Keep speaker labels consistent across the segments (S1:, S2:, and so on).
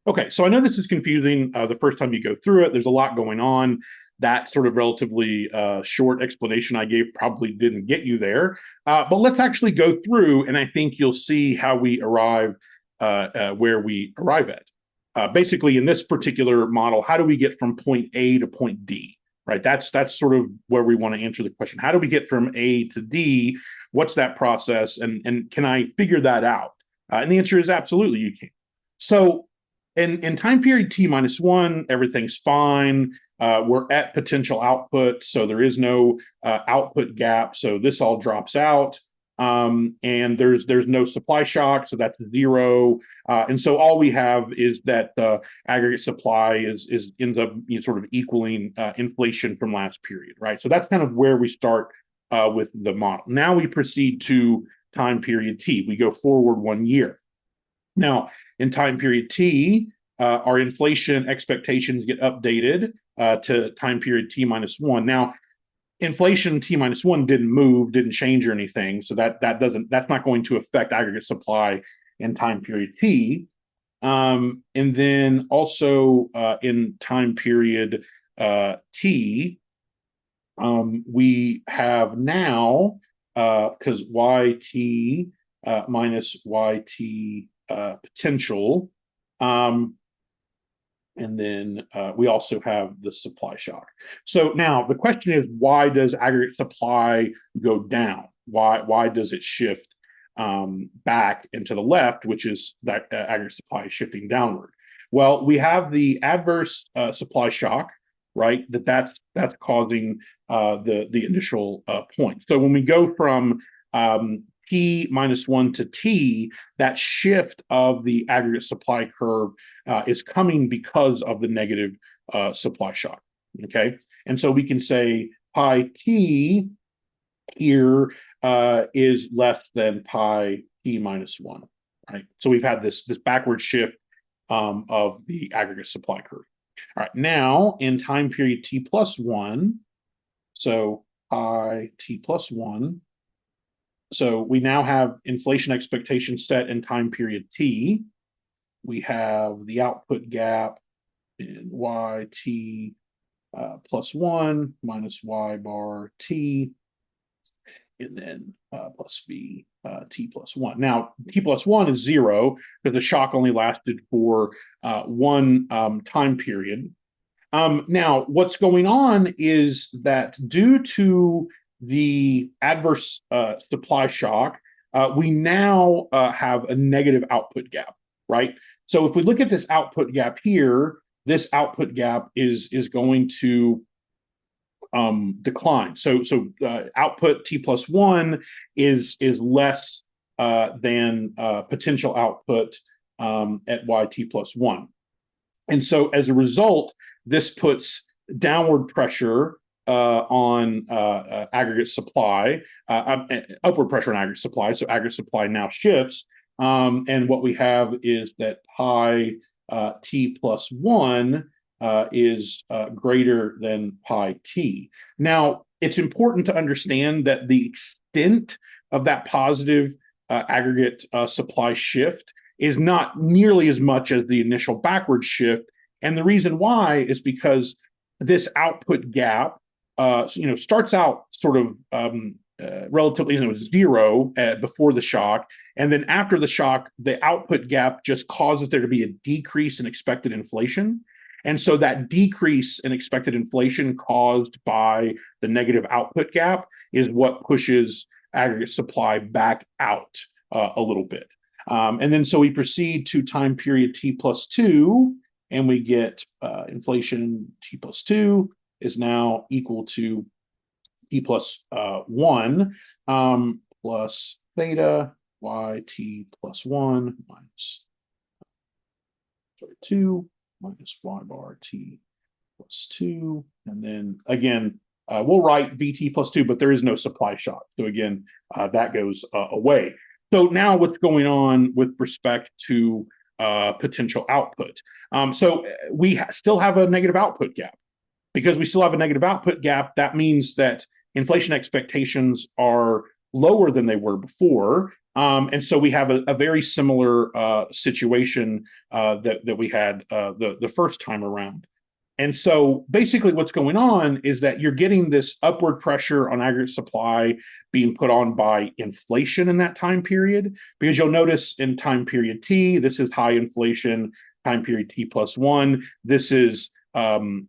S1: Okay, so I know this is confusing the first time you go through it. There's a lot going on. That sort of relatively short explanation I gave probably didn't get you there. But let's actually go through, and I think you'll see how we arrive where we arrive at. Basically, in this particular model, how do we get from point A to point D? Right, that's sort of where we want to answer the question. How do we get from A to D? What's that process, and can I figure that out? And the answer is absolutely you can. So in time period t minus one, everything's fine. We're at potential output, so there is no output gap. So this all drops out, and there's no supply shock, so that's zero. And so all we have is that the aggregate supply is ends up sort of equaling inflation from last period, right? So that's kind of where we start with the model. Now we proceed to time period t. We go forward 1 year. Now, in time period t, our inflation expectations get updated to time period t minus one. Now, inflation t minus one didn't move, didn't change or anything, so that's not going to affect aggregate supply in time period t. And then also in time period t, we have now because yt minus yt potential. And then we also have the supply shock. So now the question is, why does aggregate supply go down? Why does it shift back into the left, which is that aggregate supply shifting downward? Well, we have the adverse supply shock, right? That's causing the initial point. So when we go from t minus one to t, that shift of the aggregate supply curve is coming because of the negative supply shock. Okay, and so we can say pi t here is less than pi t minus one, right? So we've had this backward shift of the aggregate supply curve. All right, now in time period t plus one, so pi t plus one. So we now have inflation expectations set in time period t. We have the output gap in yt plus one minus y bar t, and then plus v t plus one. Now, t plus one is zero because the shock only lasted for one time period. Now, what's going on is that due to the adverse supply shock, we now have a negative output gap, right? So if we look at this output gap here, this output gap is going to decline. So output t plus one is less than potential output at yt plus one. And so as a result, this puts downward pressure on aggregate supply, upward pressure on aggregate supply. So aggregate supply now shifts. And what we have is that pi t plus one is greater than pi t. Now, it's important to understand that the extent of that positive aggregate supply shift is not nearly as much as the initial backward shift. And the reason why is because this output gap starts out sort of relatively zero before the shock. And then after the shock, the output gap just causes there to be a decrease in expected inflation. And so that decrease in expected inflation caused by the negative output gap is what pushes aggregate supply back out a little bit. And then so we proceed to time period t plus two, and we get inflation t plus two is now equal to t plus one plus theta yt plus one minus 2 minus y bar t plus 2. And then again, we'll write vt plus 2, but there is no supply shock. So again, that goes away. So now what's going on with respect to potential output? So we still have a negative output gap. Because we still have a negative output gap, that means that inflation expectations are lower than they were before. And so we have a very similar situation that we had the first time around. And so basically what's going on is that you're getting this upward pressure on aggregate supply being put on by inflation in that time period, because you'll notice in time period T, this is high inflation, time period T plus one, this is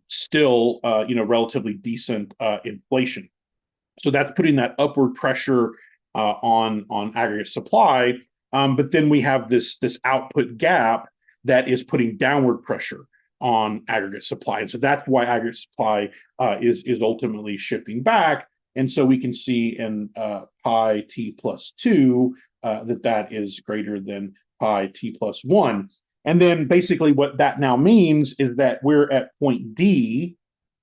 S1: still relatively decent inflation. So that's putting that upward pressure on aggregate supply. But then we have this output gap that is putting downward pressure on aggregate supply. And so that's why aggregate supply is ultimately shifting back. And so we can see in pi t plus 2 that is greater than pi t plus 1. And then basically what that now means is that we're at point D.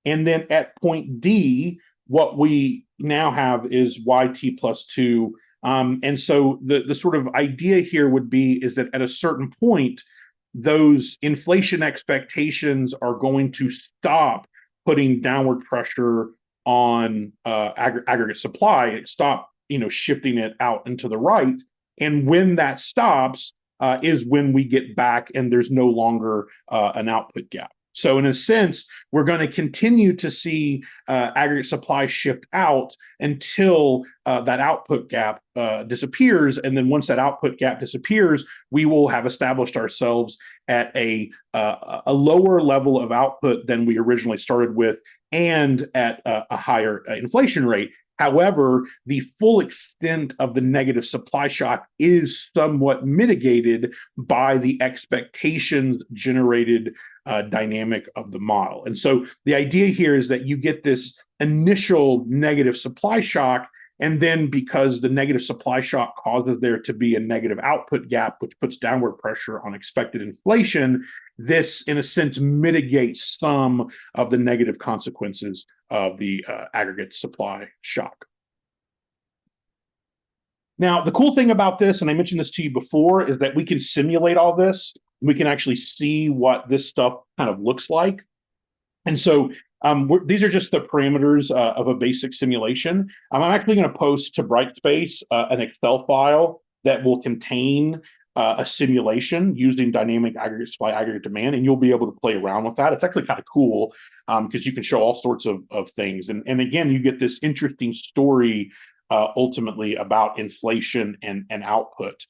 S1: And then at point D, what we now have is yt plus 2. And so the sort of idea here would be is that at a certain point, those inflation expectations are going to stop putting downward pressure on aggregate supply, stop shifting it out into the right. And when that stops is when we get back and there's no longer an output gap. So in a sense, we're going to continue to see aggregate supply shift out until that output gap disappears. And then once that output gap disappears, we will have established ourselves at a lower level of output than we originally started with and at a higher inflation rate. However, the full extent of the negative supply shock is somewhat mitigated by the expectations generated dynamic of the model. And so the idea here is that you get this initial negative supply shock, and then because the negative supply shock causes there to be a negative output gap, which puts downward pressure on expected inflation, this, in a sense, mitigates some of the negative consequences of the aggregate supply shock. Now, the cool thing about this, and I mentioned this to you before, is that we can simulate all this. We can actually see what this stuff kind of looks like. And so these are just the parameters of a basic simulation. I'm actually going to post to Brightspace an Excel file that will contain a simulation using dynamic aggregate supply, aggregate demand, and you'll be able to play around with that. It's actually kind of cool because you can show all sorts of things. And again, you get this interesting story ultimately about inflation and output.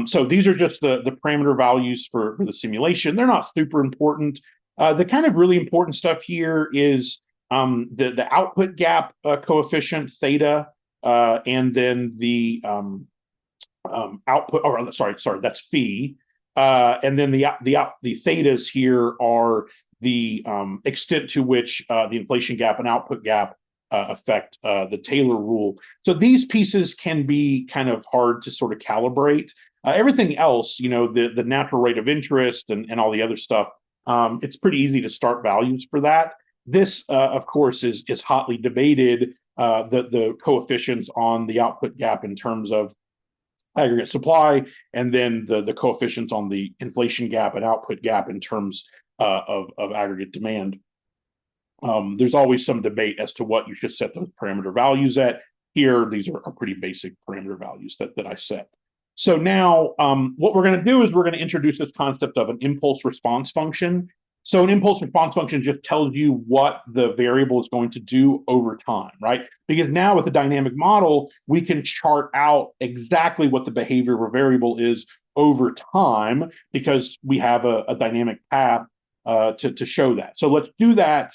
S1: So these are just the parameter values for the simulation. They're not super important. The kind of really important stuff here is the output gap coefficient theta, and then the output. Or sorry, that's phi, and then the thetas here are the extent to which the inflation gap and output gap affect the Taylor rule. So these pieces can be kind of hard to sort of calibrate. Everything else, the natural rate of interest and all the other stuff, it's pretty easy to start values for that. This, of course, is hotly debated, the coefficients on the output gap in terms of aggregate supply, and then the coefficients on the inflation gap and output gap in terms of aggregate demand. There's always some debate as to what you should set those parameter values at. Here, these are pretty basic parameter values that I set. So now what we're going to do is we're going to introduce this concept of an impulse response function. So an impulse response function just tells you what the variable is going to do over time, right? Because now with the dynamic model, we can chart out exactly what the behavior of a variable is over time because we have a dynamic path to show that. So let's do that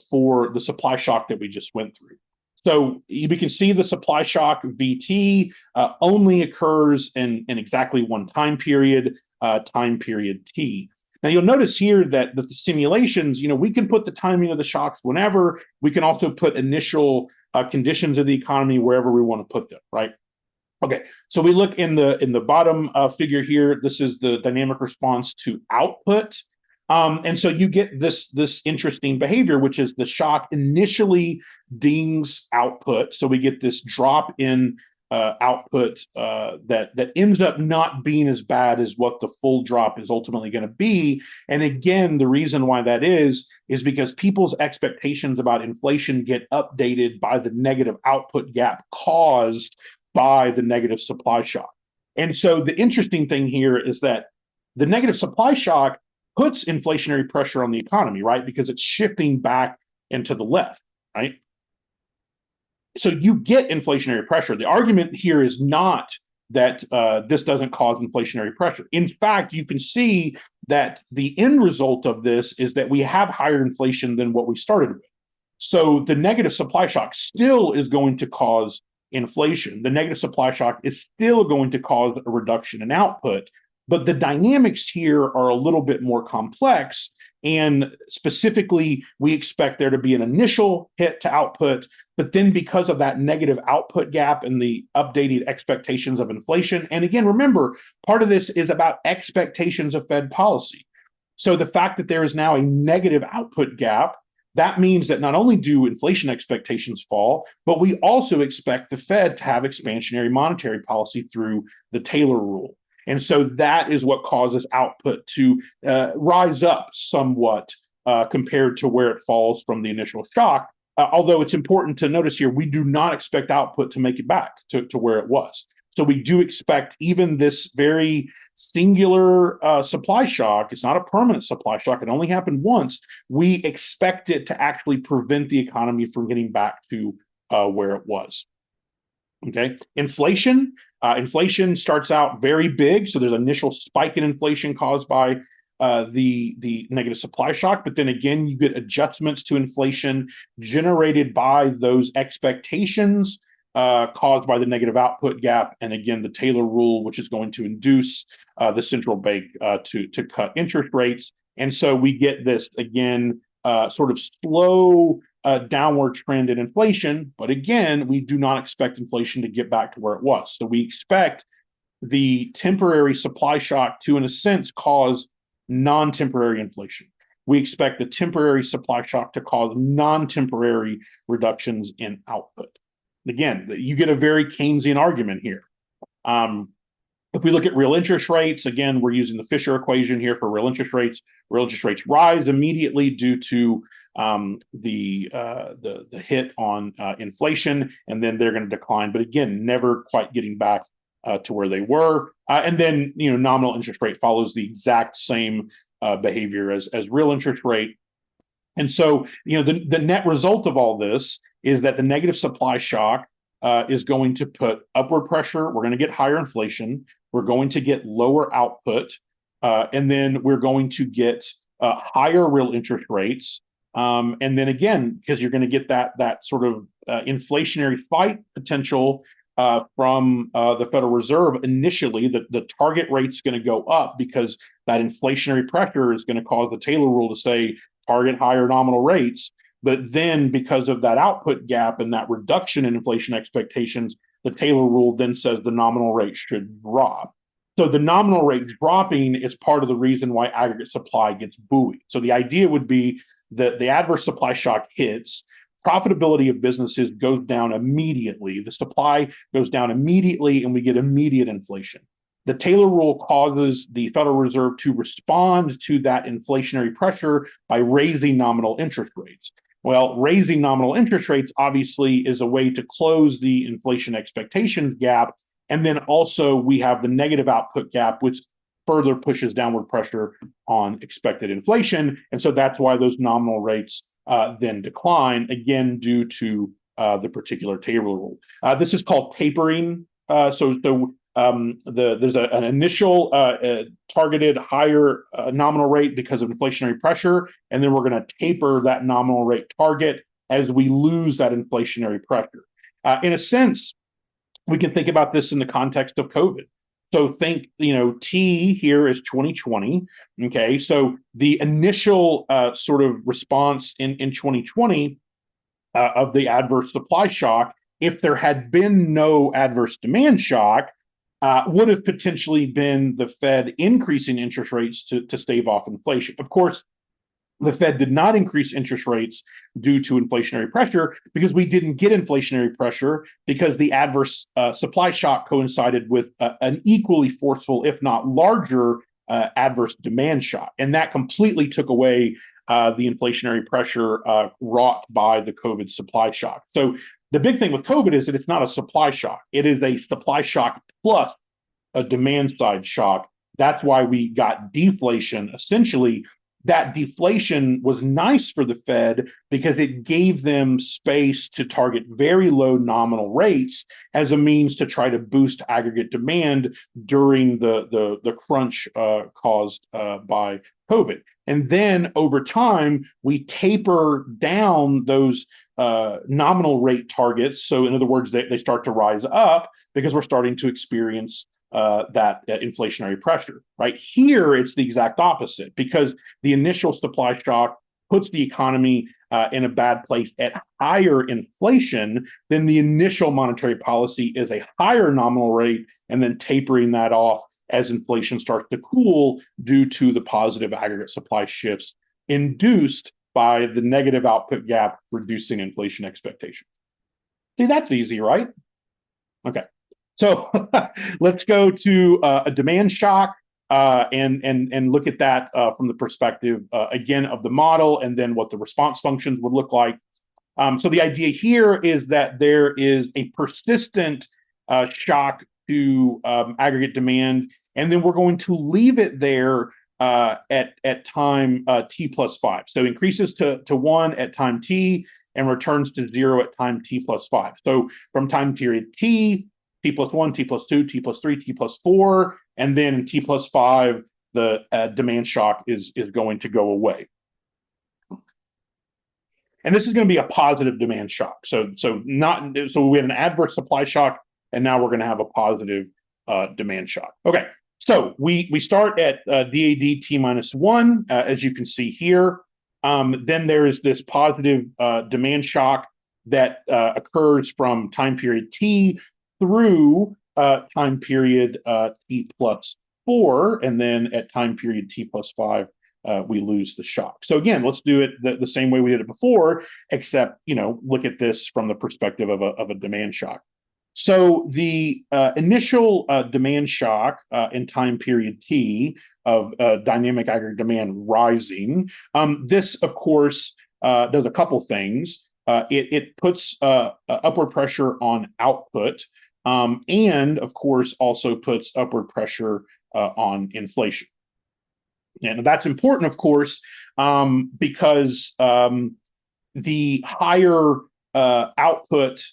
S1: for the supply shock that we just went through. So we can see the supply shock VT only occurs in exactly one time period T. Now you'll notice here that the simulations, we can put the timing of the shocks whenever. We can also put initial conditions of the economy wherever we want to put them, right? Okay, so we look in the bottom figure here. This is the dynamic response to output. And so you get this interesting behavior, which is the shock initially dings output. So we get this drop in output that ends up not being as bad as what the full drop is ultimately going to be. And again, the reason why that is because people's expectations about inflation get updated by the negative output gap caused by the negative supply shock. And so the interesting thing here is that the negative supply shock puts inflationary pressure on the economy, right? Because it's shifting back into the left, right? So you get inflationary pressure. The argument here is not that this doesn't cause inflationary pressure. In fact, you can see that the end result of this is that we have higher inflation than what we started with. So the negative supply shock still is going to cause inflation. The negative supply shock is still going to cause a reduction in output, but the dynamics here are a little bit more complex. And specifically, we expect there to be an initial hit to output, but then because of that negative output gap and the updated expectations of inflation, and again, remember, part of this is about expectations of Fed policy. So the fact that there is now a negative output gap, that means that not only do inflation expectations fall, but we also expect the Fed to have expansionary monetary policy through the Taylor rule. And so that is what causes output to rise up somewhat compared to where it falls from the initial shock. Although it's important to notice here, we do not expect output to make it back to where it was. So we do expect even this very singular supply shock, it's not a permanent supply shock, it only happened once, we expect it to actually prevent the economy from getting back to where it was. Okay, inflation starts out very big. So there's an initial spike in inflation caused by the negative supply shock. But then again, you get adjustments to inflation generated by those expectations caused by the negative output gap. And again, the Taylor rule, which is going to induce the central bank to cut interest rates. And so we get this, again, sort of slow downward trend in inflation. But again, we do not expect inflation to get back to where it was. So we expect the temporary supply shock to, in a sense, cause non-temporary inflation. We expect the temporary supply shock to cause non-temporary reductions in output. Again, you get a very Keynesian argument here. If we look at real interest rates, again, we're using the Fisher equation here for real interest rates. Real interest rates rise immediately due to the hit on inflation, and then they're going to decline. But again, never quite getting back to where they were. And then, nominal interest rate follows the exact same behavior as real interest rate. And so, the net result of all this is that the negative supply shock is going to put upward pressure. We're going to get higher inflation. We're going to get lower output. And then we're going to get higher real interest rates. And then again, because you're going to get that sort of inflationary fight potential from the Federal Reserve initially, the target rate's going to go up because that inflationary pressure is going to cause the Taylor rule to say target higher nominal rates. But then because of that output gap and that reduction in inflation expectations, the Taylor rule then says the nominal rate should drop. So the nominal rate dropping is part of the reason why aggregate supply gets buoyed. So the idea would be that the adverse supply shock hits, profitability of businesses goes down immediately, the supply goes down immediately, and we get immediate inflation. The Taylor rule causes the Federal Reserve to respond to that inflationary pressure by raising nominal interest rates. Well, raising nominal interest rates obviously is a way to close the inflation expectations gap. And then also we have the negative output gap, which further pushes downward pressure on expected inflation. And so that's why those nominal rates then decline, again, due to the particular Taylor rule. This is called tapering. There's an initial targeted higher nominal rate because of inflationary pressure, and then we're going to taper that nominal rate target as we lose that inflationary pressure. In a sense, we can think about this in the context of COVID. So think, T here is 2020. Okay, so the initial sort of response in 2020 of the adverse supply shock, if there had been no adverse demand shock, would have potentially been the Fed increasing interest rates to stave off inflation. Of course, the Fed did not increase interest rates due to inflationary pressure because we didn't get inflationary pressure because the adverse supply shock coincided with an equally forceful, if not larger, adverse demand shock. And that completely took away the inflationary pressure wrought by the COVID supply shock. So The big thing with COVID is that it's not a supply shock. It is a supply shock plus a demand side shock. That's why we got deflation. Essentially, that deflation was nice for the Fed because it gave them space to target very low nominal rates as a means to try to boost aggregate demand during the crunch caused by COVID. And then over time, we taper down those nominal rate targets. So in other words, they start to rise up because we're starting to experience that inflationary pressure. Right here, it's the exact opposite because the initial supply shock puts the economy in a bad place at higher inflation. Then the initial monetary policy is a higher nominal rate and then tapering that off as inflation starts to cool due to the positive aggregate supply shifts induced by the negative output gap reducing inflation expectations. See, that's easy, right? Okay. So let's go to a demand shock and look at that from the perspective, again, of the model and then what the response functions would look like. So the idea here is that there is a persistent shock to aggregate demand, and then we're going to leave it there at time t plus 5. So increases to 1 at time t and returns to 0 at time t plus 5. So from time period t plus 1, t plus 2, t plus 3, t plus 4, and then in t plus 5, the demand shock is going to go away. And this is going to be a positive demand shock. So we had an adverse supply shock, and now we're going to have a positive demand shock. Okay, so we start at DAD t minus 1, as you can see here. Then there is this positive demand shock that occurs from time period t through time period t plus 4, and then at time period t plus 5, we lose the shock. So again, let's do it the same way we did it before, except look at this from the perspective of a demand shock. So the initial demand shock in time period t of dynamic aggregate demand rising, this of course does a couple things. It puts upward pressure on output, and of course also puts upward pressure on inflation. And that's important, of course, because the higher output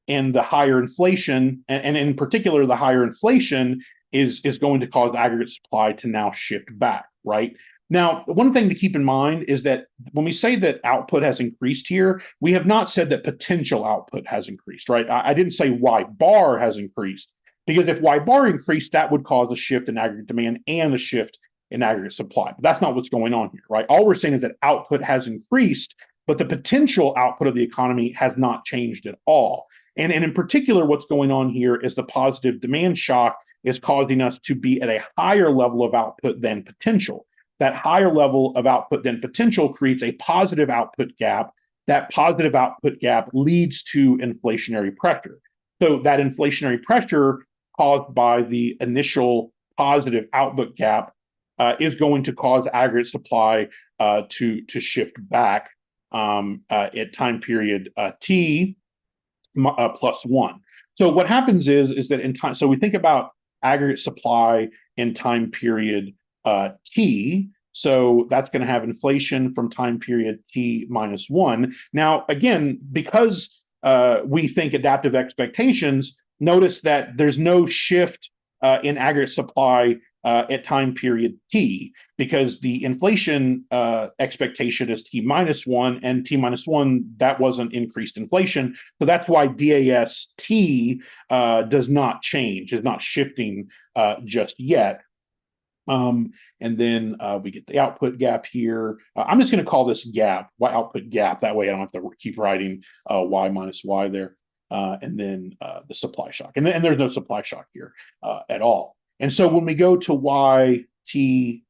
S1: and the higher inflation, and in particular, the higher inflation is going to cause aggregate supply to now shift back, right? Now, one thing to keep in mind is that when we say that output has increased here, we have not said that potential output has increased, right? I didn't say Y bar has increased, because if Y bar increased, that would cause a shift in aggregate demand and a shift in aggregate supply. But that's not what's going on here, right? All we're saying is that output has increased, but the potential output of the economy has not changed at all. And in particular, what's going on here is the positive demand shock is causing us to be at a higher level of output than potential. That higher level of output than potential creates a positive output gap. That positive output gap leads to inflationary pressure. So that inflationary pressure caused by the initial positive output gap is going to cause aggregate supply to shift back at time period t plus 1. So what happens is that in time, so we think about aggregate supply in time period t. So that's going to have inflation from time period t minus 1. Now, again, because we think adaptive expectations, notice that there's no shift in aggregate supply at time period t, because the inflation expectation is t minus 1, and t minus 1, that wasn't increased inflation. So that's why DAS t does not change, is not shifting just yet. And then we get the output gap here. I'm just going to call this gap, Y output gap. That way I don't have to keep writing Y minus Y there. And then the supply shock. And there's no supply shock here at all. And so when we go to YT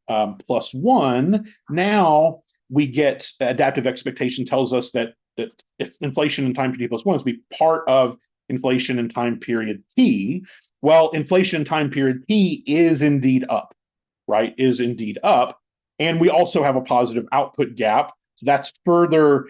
S1: plus 1, now we get adaptive expectation tells us that if inflation in time period t plus 1 is to be part of inflation in time period t, well, inflation in time period t is indeed up, right? Is indeed up. And we also have a positive output gap. So that's further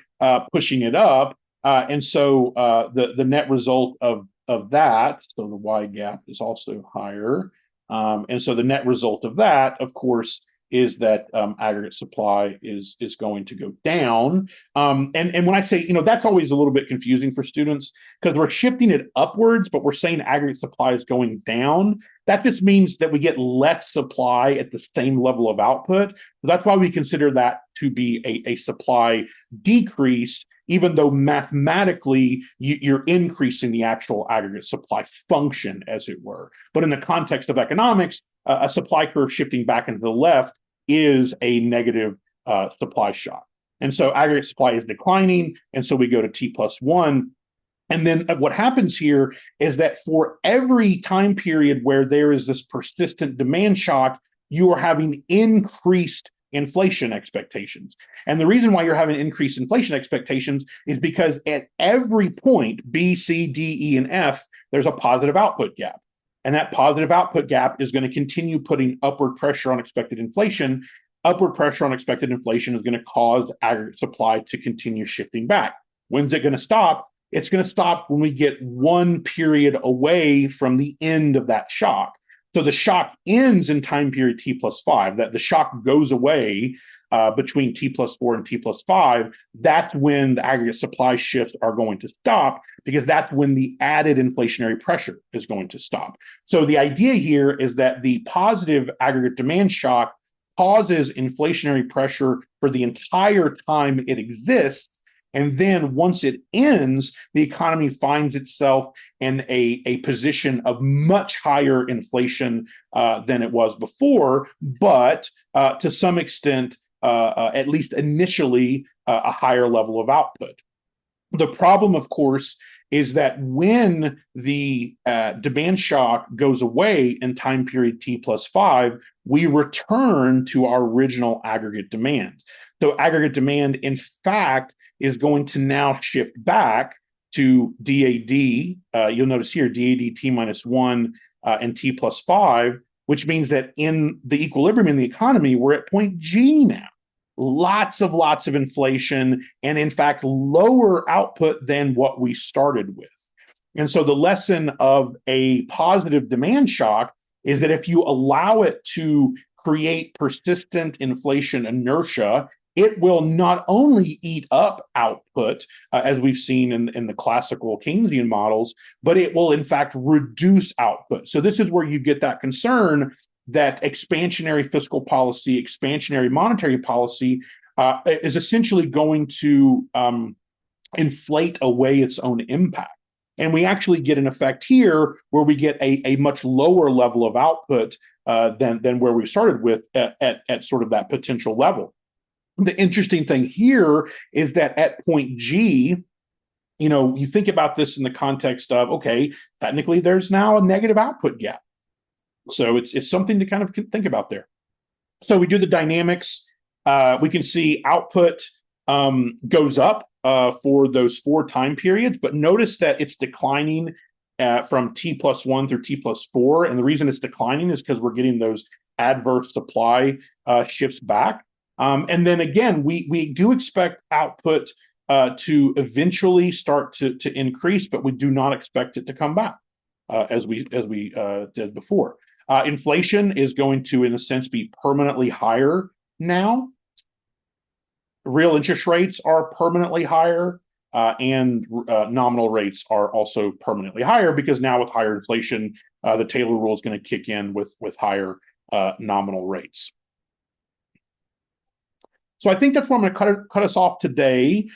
S1: pushing it up. And so the net result of that, so the Y gap is also higher. And so the net result of that, of course, is that aggregate supply is going to go down. And when I say, that's always a little bit confusing for students because we're shifting it upwards, but we're saying aggregate supply is going down. That just means that we get less supply at the same level of output. So that's why we consider that to be a supply decrease, even though mathematically you're increasing the actual aggregate supply function, as it were. But in the context of economics, a supply curve shifting back into the left is a negative supply shock. And so aggregate supply is declining, and so we go to T+1. And then what happens here is that for every time period where there is this persistent demand shock, you are having increased inflation expectations. And the reason why you're having increased inflation expectations is because at every point, B, C, D, E, and F, there's a positive output gap. And that positive output gap is going to continue putting upward pressure on expected inflation. Upward pressure on expected inflation is going to cause aggregate supply to continue shifting back. When's it going to stop? It's going to stop when we get one period away from the end of that shock. So the shock ends in time period T+5, that the shock goes away between T+4 and T+5. That's when the aggregate supply shifts are going to stop, because that's when the added inflationary pressure is going to stop. So the idea here is that the positive aggregate demand shock causes inflationary pressure for the entire time it exists. And then once it ends, the economy finds itself in a position of much higher inflation than it was before, but to some extent, at least initially, a higher level of output. The problem, of course, is that when the demand shock goes away in time period T+5, we return to our original aggregate demand. So aggregate demand, in fact, is going to now shift back to DAD. You'll notice here, DAD T-1 and T+5, which means that in the equilibrium in the economy, we're at point G now. Lots of inflation, and in fact, lower output than what we started with. And so the lesson of a positive demand shock is that if you allow it to create persistent inflation inertia, it will not only eat up output, as we've seen in the classical Keynesian models, but it will in fact reduce output. So this is where you get that concern that expansionary fiscal policy, expansionary monetary policy is essentially going to inflate away its own impact. And we actually get an effect here where we get a much lower level of output than where we started with at sort of that potential level. The interesting thing here is that at point G, you think about this in the context of, okay, technically there's now a negative output gap. So it's something to kind of think about there. So we do the dynamics. We can see output goes up for those 4 time periods, but notice that it's declining from T+1 through T+4. And the reason it's declining is because we're getting those adverse supply shifts back. And then again, we do expect output to eventually start to increase, but we do not expect it to come back as we did before. Inflation is going to, in a sense, be permanently higher now. Real interest rates are permanently higher, and nominal rates are also permanently higher, because now with higher inflation, the Taylor rule is going to kick in with higher nominal rates. So I think that's where I'm going to cut us off today,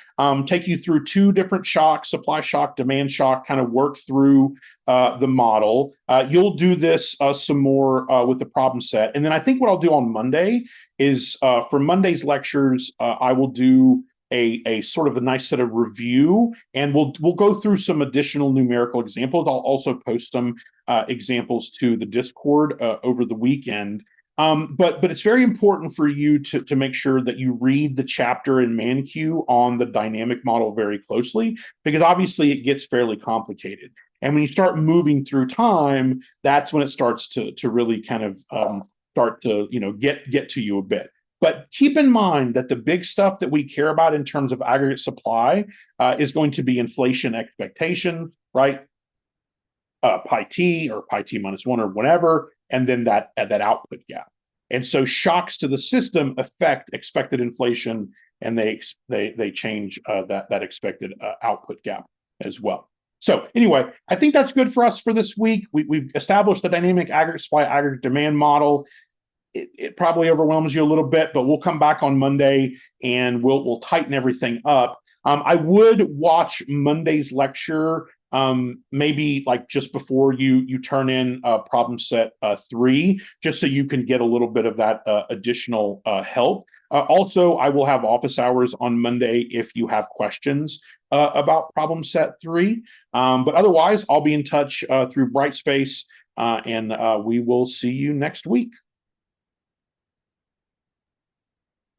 S1: take you through 2 different shocks, supply shock, demand shock, kind of work through the model. You'll do this some more with the problem set. And then I think what I'll do on Monday is for Monday's lectures, I will do a sort of a nice set of review, and we'll go through some additional numerical examples. I'll also post some examples to the Discord over the weekend. But it's very important for you to make sure that you read the chapter in ManQ on the dynamic model very closely, because obviously it gets fairly complicated. And when you start moving through time, that's when it starts to really kind of start to get to you a bit. But keep in mind that the big stuff that we care about in terms of aggregate supply is going to be inflation expectations, right? Pi t or pi t minus one or whatever, and then that output gap. And so shocks to the system affect expected inflation, and they change that expected output gap as well. So anyway, I think that's good for us for this week. We've established the dynamic aggregate supply aggregate demand model. It probably overwhelms you a little bit, but we'll come back on Monday and we'll tighten everything up. I would watch Monday's lecture, maybe like just before you turn in problem set 3, just so you can get a little bit of that additional help. Also, I will have office hours on Monday if you have questions about problem set 3. But otherwise, I'll be in touch through Brightspace, and we will see you next week.